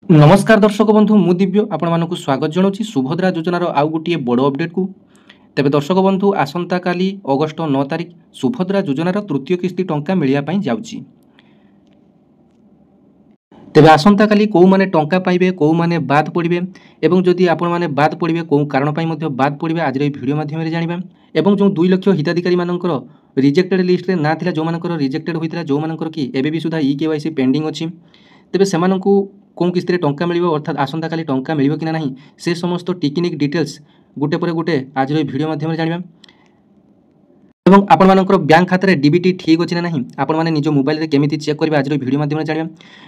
नमस्कार दर्शक बंधु मु दिव्य आपण मानक स्वागत जनाऊँ सुभद्रा योजनार आउ गोटे बड़ अपडेट को। तेबे दर्शक बंधु आसंता काली अगस्ट 9 तारिख सुभद्रा योजनार तृतीय किस्ती टंका मिलिया जाउची। तेबे आसंता काली कौ माने टंका पाइबे कौ माने बाद पड़िबे एवं जदि आपण माने बाद पड़िबे कौ कारण पई मध्ये बाद पड़िबे आज ए वीडियो माध्यम रे जानिबा। एवं जो 2 लाख हिताधिकारी मानकर रिजेक्टेड लिस्ट रे ना थिला जो मानकर रिजेक्टेड होइतिला जो मानकर कि एबे भी सुधा केवाईसी पेंडिंग अछि तेबे सेमानंकु कौन किस्ती टंका मिलिबो अर्थात आसंता काली टंका मिलिबो कि नहीं से समस्त टेक्निक डिटेल्स गोटे पर गोटे आज वीडियो माध्यम जानिबा। एवं आपण मानकर बैंक खाते में डीबीटी ठीक अच्छी ना नहीं आपण मैंने निज मोबाइल केमी चेक करेंगे आज वीडियो माध्यम जाना।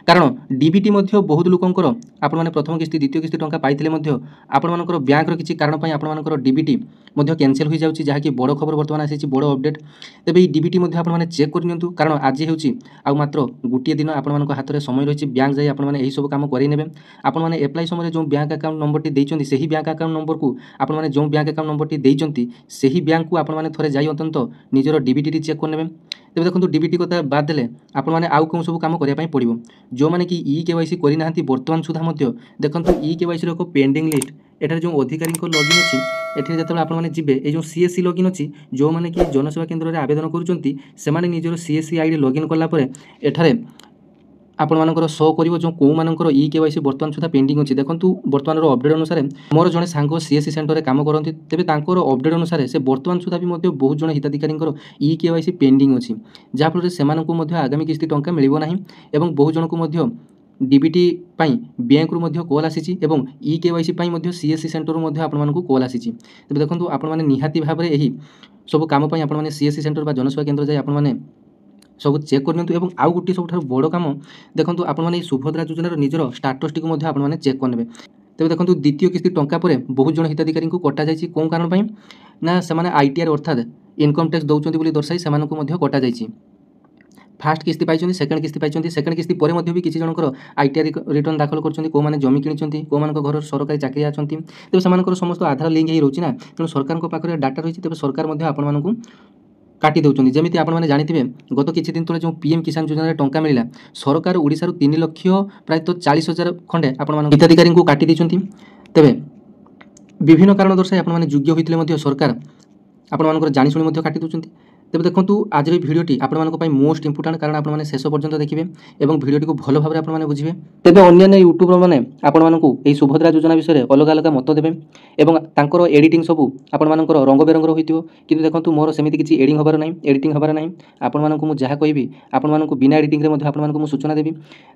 कारण डीबीटी बहुत लोकंर आपण मैंने प्रथम किस्ती द्वितीय किस्ती टंका पाइले आपण मानकर बैंक किसी कारण आपण मानकर डीबीटी कैंसिल हो जाऊँगी जहाँकि बड़ खबर बर्तमान आसी बड़ अपडेट। तेबे डीबीटी आपण मैंने चेक करनी कारण आज हूँ मात्र गोटे दिन आपण हाथ में समय रही बैंक जाए आपण मैंने सब कम करे आपण मैंने एप्लाई समय जो बैंक अकाउंट नंबर टी देइछन्ती सही बैंक अकाउंट नंबर को आपण मैंने जो बैंक अकाउंट नंबर टी देइछन्ती सही बैंक को आपण मैंने थोड़े जाई अंतत निजर डीबीटी चेक करने। तेज देखो डीबीटी कथा बाद देले आपण मैंने आउ कौन सब कम करने पड़ो जो मैंने कि ई केवाईसी करना बर्तमान सुधा देखो ई केवाईसी एक पेंडिंग लिस्ट एठार जो अधिकारी लॉगिन अच्छी एटी जो आपने जी ये सीएससी लॉगिन अच्छी जो मैंने कि जनसेवा केन्द्र में आवेदन करुँच निजर सीएससी आईडी लॉगिन कलापर एठारे आपण मानकर शो करिवो जो को मानकर ई केवाईसी बर्तमान सुधा पेंडिंग अछि। देखंतु बर्तमान अपडेट अनुसार मोर जने सांग सीएससी सेंटर रे काम करंती तेबे तांकर अपडेट अनुसार से बर्तमान सुधा भी मध्ये बहुत जन हिताधिकारी ई केवाईसी पेंडिंग अछि जहाँ फल सेमानकु मध्ये आगामी किस्ती टंका मिलिबो नाही एवं बहुत जनकु मध्ये डीबीटी पाई बैंक रु मध्ये कॉल आसीची एवं ई केवाईसी पाई मध्ये सीएससी सेंटर रु मध्ये आपण मानकु कॉल आसीची। तेबे देखंतु आपण माने निहाती भाबरे एही सब काम पाई आपण माने सीएससी सेंटर बा जनसेवा केंद्र जाय आपण माने सब चेक करनी। आउ गोटे सब बड़ कम देखो आपने सुभद्रा योजनार निजर स्टाटस टी आपने चेक करने। तेज देखो द्वितीय किस्ती टंका पर बहुत जन हिताधिकारी को कटा जाइए कौन कारण ना से आईटीआर अर्थात इनकम टैक्स दौरान दर्शाई से कटा जाइए। फास्ट किस्ती पाई सेकेंड किस्ती पाई सेकेंड किस्ती पर भी किसी जनकर आईटीआर रिटर्न दाखल कर जमी किनी कौन घर सरकारी चाकरी अच्छा तेज से समस्त आधार लिंक हो रोचे ना तेणु सरकार पाखे डाटा रही तेज सरकार आपको काटी दौरान जमी आपने जानते गत किसी दिन तले जो पीएम किसान योजना टंका मिला सरकार ओडिशा 3 लाख प्रायत 40,000 खंडे आपण हिताधिकारी को काटी देछंती। तेबे विभिन्न कारण दर्शाई आपने योग्य होते सरकार आपण जानी शुणी काटी दौरान। तेज देखो आज भिडियोटी आपण मोस्ट इंपोर्टाट कारण आपने शेष पर्यंत देखिए और भिडियोटी को भल भाव में बुझे। तेज अन्य यूट्यूबर मैंने आपको सुभद्रा योजना विषय में अलग अलग मत देवे और एडिटिंग सब आपण रंग बेरंगर हो कि देखो मोर सेमती किसी एडिंग हबार ना एडिटिंग हबार ना आपको जहाँ कहि आपको बिना एडिटिंग आपको सूचना देवी।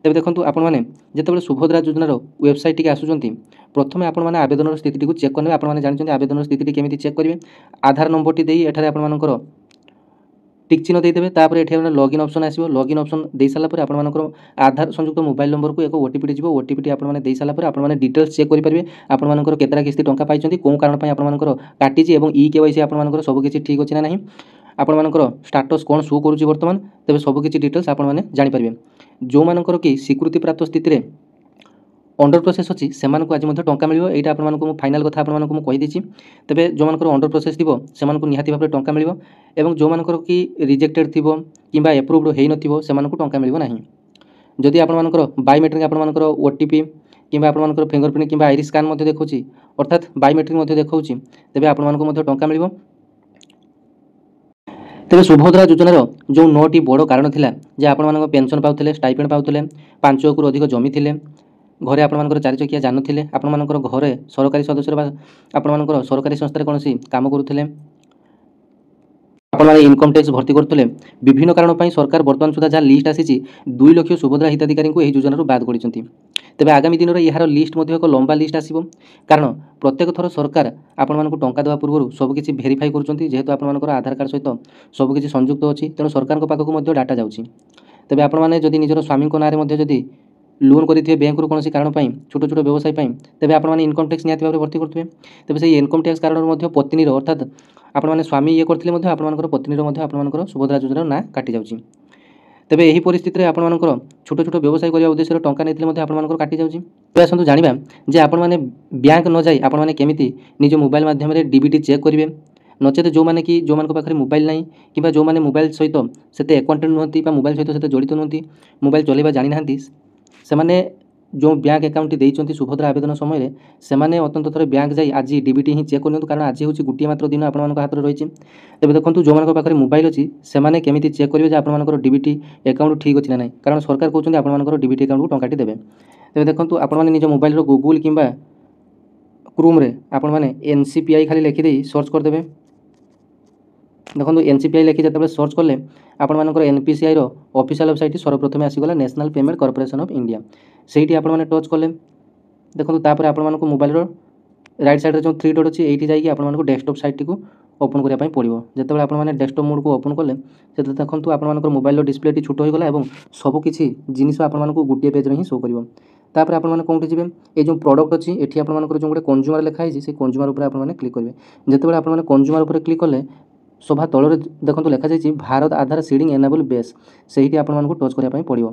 तेज देखो आपने जिते सुभद्रा योजनार वेबसाइट टी आसुँच प्रथम आपने आवेदन स्थिति को चेक करेंगे। आपने जानते आवेदन स्थिति केमी चेक करेंगे आधार नंबर टी एठारे आपनकर टिक चिन्ह देदेवे तापर ये लॉगिन ऑप्शन आसो लॉगिन ऑप्शन दे सारापर आप आधार संयुक्त मोबाइल नंबर को एक ओटीपी जीव ओटीपी आपने दे सारापर आपने डिटेल्स चेक करेंगे आपंकर केतरा किस्ती टंका पाई कौन कारण आपंकर काटी और ई केवाईसी आपंकर सबकि ठीक अच्छी ना नहीं आपंकर स्टाटस कौन शो करुँच बर्तमान तेज सबकि डिटेल्स आपने जानीपर जो मानकर कि स्वीकृति प्राप्त स्थित अंडर प्रोसेस अच्छी से आज टंका मिल यहाँ आपको फाइनाल कथा आपको कहीदेसी। तेबे जो मानकर अंडर प्रोसेस थी से निहाती भाव टंका मिल और जो मानकर कि रिजेक्टेड थी कि एप्रुव्ड हो नथिबो से टंका मिल ना। जदि आपंकर बायोमेट्रिक आपंकर ओटीपी कि आपंकर फिंगरप्रिंट कि आईरिस स्कान देखा अर्थात बायोमेट्रिक देखा तेज आपको टंका मिल। तेज सुभद्रा योजनार जो 9टी बड़ कारण थिला जे आपण पेंशन पाउथिले स्टाइपेंड पाउथिले 5 एकड़ अधिक जमी थिले घरे आपंकर 4 चकिया जान थे आपंकर घरे सरकारी सदस्य आपंकर सरकारी संस्था कौन काम करुले आपने इनकम टैक्स भर्ती करते विभिन्न कारण सरकार बर्तमान सुधा जहाँ लिस्ट आसी 2 लाख सुभद्रा हिताधिकारी को योजन बाद कर। तेज आगामी दिन में यार लिस्ट एक लंबा लिस्ट आसो कारण प्रत्येक थर सरकार आपको टंका देवा पूर्व सबकि भेरीफाई करेतु आपंकर आधार कार्ड सहित सबकि संयुक्त अच्छी तेणु सरकार पाखक डाटा जाऊँगी। तेज आपने जदि निजर स्वामी नाँ जदि लोन करेंगे बैंक रू कौन कारण छोट छोट व्यवसाय तेज आपने इनकम टैक्स निहाती भाव भर्ती करेंगे तेज से इनकम टैक्स कारण पत्नी अर्थात आपने स्वामी ये करते आपंकर पत्नी आपंकर सुभद्रा योजना ना काटी जाऊँगी। तेज यही परिस्थिति में आपंकर छोट छोट व्यवसाय करने उद्देश्य टंका नहीं आपंकर काटी जाऊँगी। तो आसतु जाना जे आपने बैंक न जाए आपने केमी निज मोबाइल माध्यम डीबीटी चेक करेंगे नचेत जो मैंने कि जो पाखे मोबाइल ना कि जो मैंने मोबाइल सहित से एक्वांटेड नुहति मोबाइल सहित जड़ित नुहति मोबाइल चलवा जानी ना से जो बैंक अकाउंट देइचंती सुभद्रा आवेदन समय से अत्यंत थोड़े बैंक जाई आज डीबीटी ही चेक करनी कारण आज हूँ गोटे मात्र दिन आप हाथ में रही तेज देखो जो मान पाखे मोबाइल अच्छी से केमी चेक करेंगे आप डीबीटी अकाउंट ठीक अच्छी ना नहीं कारण सरकार कहते हैं डीबीटी अकाउंट को टंकाटी देवे तेज देखो आपने निज मोबाइल गूगल कि क्रोम रे आपण मैंने एनसीपीआई खाली लिखिदे सर्च करदे देखो एनसीपीआई लिखि जो सर्च कले आपर एनपीसीआई ऑफिशियल वेबसाइट सर्वप्रथम आसीगला national payment corporation of India से आपने टच कले देखो तापर आपण मोबाइल राइट साइड जो थ्री डॉट अच्छी ये जाकि आपको डेस्कटॉप साइट को ओपन करने पड़ो जिते आपने डेस्कटॉप मोड को ओपन कले से देखो आप मोबाइल डिस्प्ले छोट होगा और सबकि जिनिस आपको गोटे पेज ही शो कर तापर आपने कौटी जी ये जो प्रोडक्ट अच्छी ये आपंकर जो गोटे कंज्यूमर लिखाई से कंज्यूमर उपर आपने क्लिक करेंगे जिते आपने कंज्यूमर उपर क्लिक कले सभा तल देखो लिखा जाइए भारत आधार सीडिंग एनेबल बेस से आपको टच करने पड़ो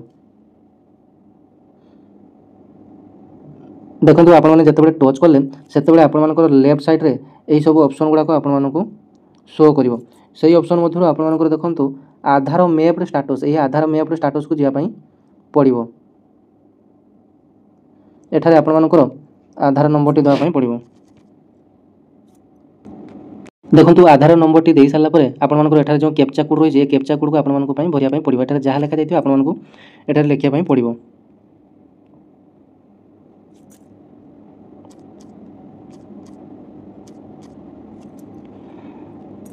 देखो आपने जिते टच कले से आपर लेफ्ट साइड रे यही सब ऑप्शन गुड़ाक आपको शो कर से ऑप्शन मध्य आपर देखो आधार मैप स्टाटस यही आधार मैप स्टाटस को जावाई पड़ो एठारे आपर आधार नंबर टी देवाई पड़ो देखो आधार नंबर टी दे सारापर आपर जो कैप्चा कोड रही है कैप्चा कोड को आपको भरिया पड़ो एठारे जहाँ लिखा जाए आपको एठारे लिखापी पड़ो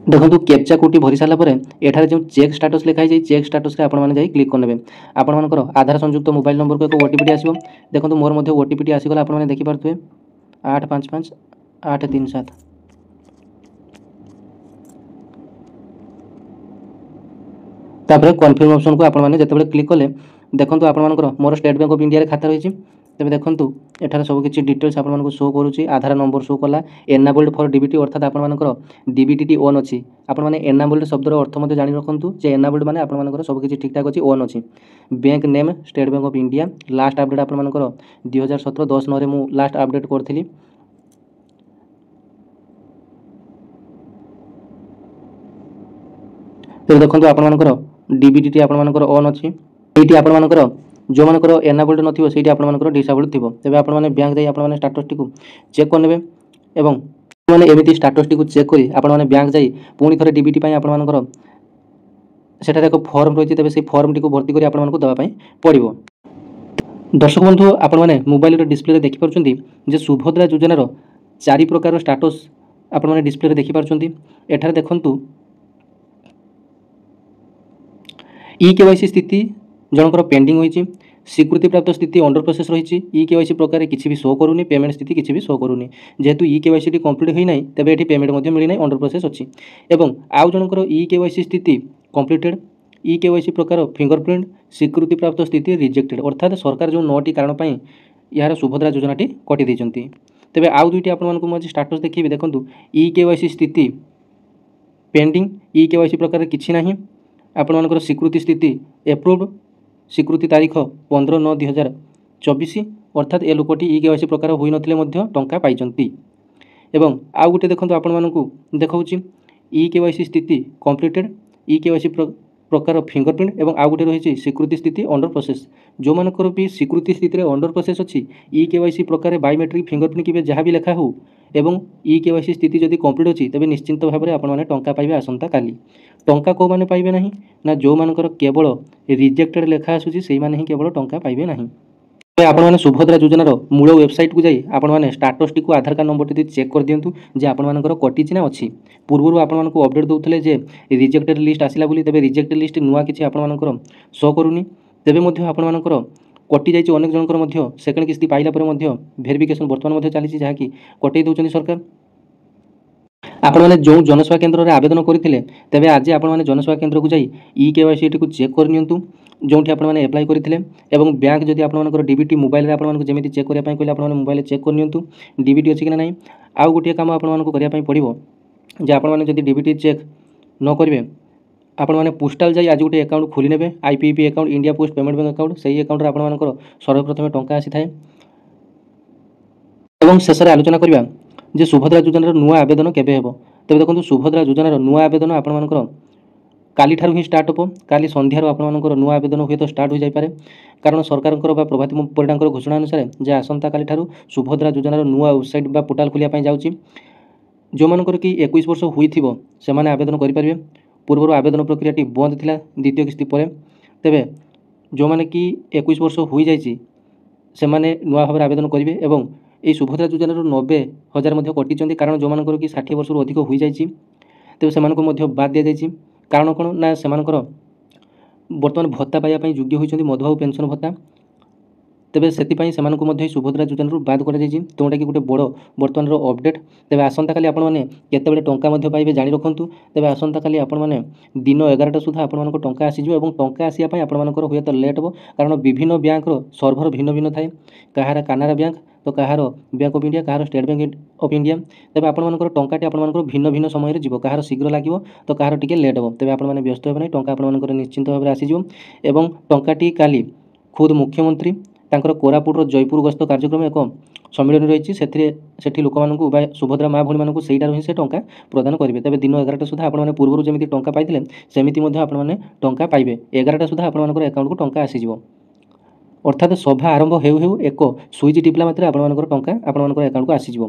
देखो कैप्चा कोटी भरी सारापर एठारे जो चेक स्टाटस लिखाई चेक स्टाटस आपने क्लिक करने आपर आधार संयुक्त मोबाइल नंबर को एक ओटीपी आसो देखो मोर ओटीपी आसीगला आपने देखिपे 855837 तापर कन्फर्म ऑप्शन को आपने जिते क्लिक कले देखो आपर मोर स्टेट बैंक ऑफ इंडिया खाता रही तेज देखो एठार सबकि डिटेल्स आपको शो करुच्ची आधार नंबर शो कला एनाबल्ड फॉर डीबीटी अर्थात आपर डीबीटी ऑन अच्छी आपने एनाबल्ड शब्दर अर्थ मत जानी रखु जे एनाबल्ड माने आपर सबकि ठीक ठाक अच्छी ऑन अच्छी bank name State Bank of India last update आपर 2017 10 9 मुझे लास्ट अपडेट करी तेज देखो आपर डीबीटी आपर ऑन अच्छी ये आपर जो मानकर एनाबल्ड नथिबो सेठी आपनकर डिसेबल्ड थिबो तबे आपण माने बैंक जाई आपण माने स्टेटस टी को चेक करनेबे एवं माने एमिति स्टेटस टी को चेक करी आपण माने बैंक जाई पुनी थरे डीबीटी पई आपण मानकर सेटा एक फॉर्म रही तबे से फॉर्म टी को भर्ती करी आपण मानको दबा पई पड़िबो दर्शक बंधु आपण माने मोबाइल डिस्प्ले रे देखि परछंती जे सुभद्रा योजनार 4 प्रकार स्टेटस आपण माने डिस्प्ले रे देखि परछंती एठारे देखंतु ई केवाईसी स्थिति जनकर पेंडिंग होइछि स्वीकृति प्राप्त स्थिति अंडर प्रोसेस रही ई केवाईसी प्रकार किसी भी शो करूनी पेमेंट स्थिति किसी भी शो करूनी जेहेतु ई केवाईसी टी कंप्लीट होई नाही तबे एठी पेमेंट मध्ये मिली नाही अंडर प्रोसेस अछि एवं आउ जनकर ई केवाईसी स्थिति कंप्लीटेड ई केवाईसी प्रकार फिंगरप्रिंट स्वीकृति प्राप्त स्थिति रिजेक्टेड अर्थात सरकार जो 9टी कारण पई यार सुभद्रा योजना टी कटि दैचंती तबे आउ दुईटी आपण मानकु मजे स्टेटस देखिबे देखंतु ई केवाईसी स्थिति पेंडिंग ई केवाईसी प्रकार किछि नाही आपण मानकर स्वीकृति स्थिति एप्रूव्ड स्वीकृति तारीख 15/9/2024 अर्थात ए लोकटी ई केवाईसी प्रकार होई नथिले मध्य टंका पाइचंती एवं आउ गुटे देखंतु आपण मानकु देखाउची ई केवाईसी स्थिति कंप्लीटेड ई केवाईसी प्रकार फिंगरप्रिंट एवं आउ गुटे रही स्वीकृति स्थिति अंडर प्रोसेस जो मानकर भी स्वीकृति स्थिति अंडर प्रोसेस अच्छी ई केवाईसी प्रकार बायोमेट्रिक फिंगरप्रिंट कि जहाँ भी लिखा हो एवं ई केवाईसी स्थिति जदि कंप्लीट अच्छी तेज निश्चिंत भाव में आपने टंका पाइबे आसंता काली टंका कौ माने पाइबे नहीं ना जो मानकर केवल रिजेक्टेड लेखा आसूची से माने ही केवल टंका पाइबे नहीं आपण मैंने सुभद्रा योजनार मूल वेबसाइट को जाई आपण मैंने स्टाटस टी को आधार कार्ड नंबर टी चेक कर दियंतु जे आपण मानकर कटिची ना अछि पूर्व आपण मानक अपडेट दउथले जे रिजेक्टेड लिस्ट आसिला बोली तबे रिजेक्टेड लिस्ट नुआ किछि आपण मानकर शो करूनी तबे मध्य आपण मानकर कटि जाइछि अनेक जनकर मध्य सेकेंड किस्ती पाइला परे मध्य वेरिफिकेशन वर्तमान मध्य चली जहाँ कि कटै दउछनी सरकार आपण मैंने जो जनसेवा केन्द्र में आवेदन करते तेज आज आपण मैंने जनसेवा केन्द्र को जाई ई केवाईसी को चेक करनियंतु जोठी आपण मैंने एप्लाई करते एवं बैंक जदि आपंकर डीबीटी मोबाइल आपको जमी चेक करने कहले आप मोबाइल चेक करनियंतु डीबीटी अच्छी कि ना आउ गोटे काम आपको करने पड़ो जे आपण मैंने जदि डीबीटी चेक न करेंगे आपण मैंने पोस्टाल जाई आज गोटे अकाउंट खोली नेबे IPP account India post payment bank account से अकाउंट आपंकर सर्वप्रथम टंका आसी थाए एवं शेष आलोचना करबा जे सुभद्रा योजनार नुआ आवेदन केबे हेबो तबे देखो सुभद्रा योजनार नुआ आवेदन आपण मानकर କାଲିଠାରୁ ହିଁ ଷ୍ଟାର୍ଟ ହେବ। କାଲି ସନ୍ଧ୍ୟାରୁ ଆପଣମାନଙ୍କର ନୂଆ ଆବେଦନ ହୁଏତ ଷ୍ଟାର୍ଟ ହୋଇଯାଇପାରେ, କାରଣ ସରକାରଙ୍କର ବା ପ୍ରଭାତୀ ପରିଡ଼ାଙ୍କର ଘୋଷଣା ଅନୁସାରେ ଯେ ଆସନ୍ତାକାଲିଠାରୁ ସୁଭଦ୍ରା ଯୋଜନାର ନୂଆ ୱେବସାଇଟ୍ ବା ପୋର୍ଟାଲ ଖୋଲିବା ପାଇଁ ଯାଉଛି। ଯେଉଁମାନଙ୍କର କି 21 ବର୍ଷ ହୋଇଥିବ ସେମାନେ ଆବେଦନ କରିପାରିବେ। ପୂର୍ବରୁ ଆବେଦନ ପ୍ରକ୍ରିୟାଟି ବନ୍ଦ ଥିଲା ଦ୍ୱିତୀୟ କିସ୍ତି ପରେ। ତେବେ ଯେଉଁମାନେ କି 21 ବର୍ଷ ହୋଇଯାଇଛି ସେମାନେ ନୂଆ ଭାବରେ ଆବେଦନ କରିବେ ଏବଂ ଏହି ସୁଭଦ୍ରା ଯୋଜନାରୁ 90,000 ମଧ୍ୟ କଟିଛନ୍ତି, କାରଣ ଯେଉଁମାନଙ୍କର କି 60 ବର୍ଷରୁ ଅଧିକ ହୋଇଯାଇଛି ତେବେ ସେମାନଙ୍କୁ ମଧ୍ୟ ବାଦ୍ ଦିଆଯାଇଛି। କାରଣ କ'ଣ ନା ସେମାନଙ୍କର ବର୍ତ୍ତମାନ ଭତ୍ତା ପାଇବା ପାଇଁ ଯୋଗ୍ୟ ହୋଇଛନ୍ତି, ମଧୁବାବୁ ପେନ୍ସନ୍ ଭତ୍ତା। ତେବେ ସେଥିପାଇଁ ସେମାନଙ୍କୁ ମଧ୍ୟ ଏହି ସୁଭଦ୍ରା ଯୋଜନାରୁ ବାଦ୍ କରାଯାଇଛି, ଯେଉଁଟାକି ଗୋଟେ ବଡ଼ ବର୍ତ୍ତମାନର ଅପଡ଼େଟ୍। ତେବେ ଆସନ୍ତାକାଲି ଆପଣମାନେ କେତେବେଳେ ଟଙ୍କା ମଧ୍ୟ ପାଇବେ ଜାଣି ରଖନ୍ତୁ। ତେବେ ଆସନ୍ତାକାଲି ଆପଣମାନେ ଦିନ 11ଟା ସୁଦ୍ଧା ଆପଣମାନଙ୍କ ଟଙ୍କା ଆସିଯିବ ଏବଂ ଟଙ୍କା ଆସିବା ପାଇଁ ଆପଣମାନଙ୍କର ହୁଏତ ଲେଟ୍ ହେବ, କାରଣ ବିଭିନ୍ନ ବ୍ୟାଙ୍କର ସର୍ଭର ଭିନ୍ନ ଭିନ୍ନ ଥାଏ। କାହାର କାନାରା ବ୍ୟାଙ୍କ ତ କାହାର ବ୍ୟାଙ୍କ ଅଫ୍ ଇଣ୍ଡିଆ, କାହାର ଷ୍ଟେଟ୍ ବ୍ୟାଙ୍କ ଅଫ୍ ଇଣ୍ଡିଆ। ତେବେ ଆପଣମାନଙ୍କର ଟଙ୍କାଟି ଆପଣମାନଙ୍କର ଭିନ୍ନ ଭିନ୍ନ ସମୟରେ ଯିବ, କାହାର ଶୀଘ୍ର ଲାଗିବ ତ କାହାର ଟିକେ ଲେଟ୍ ହେବ। ତେବେ ଆପଣମାନେ ବ୍ୟସ୍ତ ହେବେ ନାହିଁ, ଟଙ୍କା ଆପଣମାନଙ୍କର ନିଶ୍ଚିନ୍ତ ଭାବରେ ଆସିଯିବ ଏବଂ ଟଙ୍କାଟି କାଲି ଖୁଦ୍ ମୁଖ୍ୟମନ୍ତ୍ରୀ ତାଙ୍କର କୋରାପୁଟର ଜୟପୁର ଗସ୍ତ କାର୍ଯ୍ୟକ୍ରମ ଏକ ସମ୍ମିଳନୀ ରହିଛି, ସେଠି ଲୋକମାନଙ୍କୁ ବା ସୁଭଦ୍ରା ମା ଭଉଣୀମାନଙ୍କୁ ସେଇଟାରୁ ହିଁ ସେ ଟଙ୍କା ପ୍ରଦାନ କରିବେ। ତେବେ ଦିନ 11ଟା ସୁଦ୍ଧା ଆପଣମାନେ ପୂର୍ବରୁ ଯେମିତି ଟଙ୍କା ପାଇଥିଲେ ସେମିତି ମଧ୍ୟ ଆପଣମାନେ ଟଙ୍କା ପାଇବେ। 11ଟା ସୁଦ୍ଧା ଆପଣମାନଙ୍କର ଆକାଉଣ୍ଟକୁ ଟଙ୍କା ଆସିଯିବ। ଅର୍ଥାତ୍ ସଭା ଆରମ୍ଭ ହେଉ ହେଉ ଏକ ସୁଇଚ୍ ଟିପିଲା ମାତ୍ରେ ଆପଣମାନଙ୍କର ଟଙ୍କା ଆପଣମାନଙ୍କର ଆକାଉଣ୍ଟକୁ ଆସିଯିବ।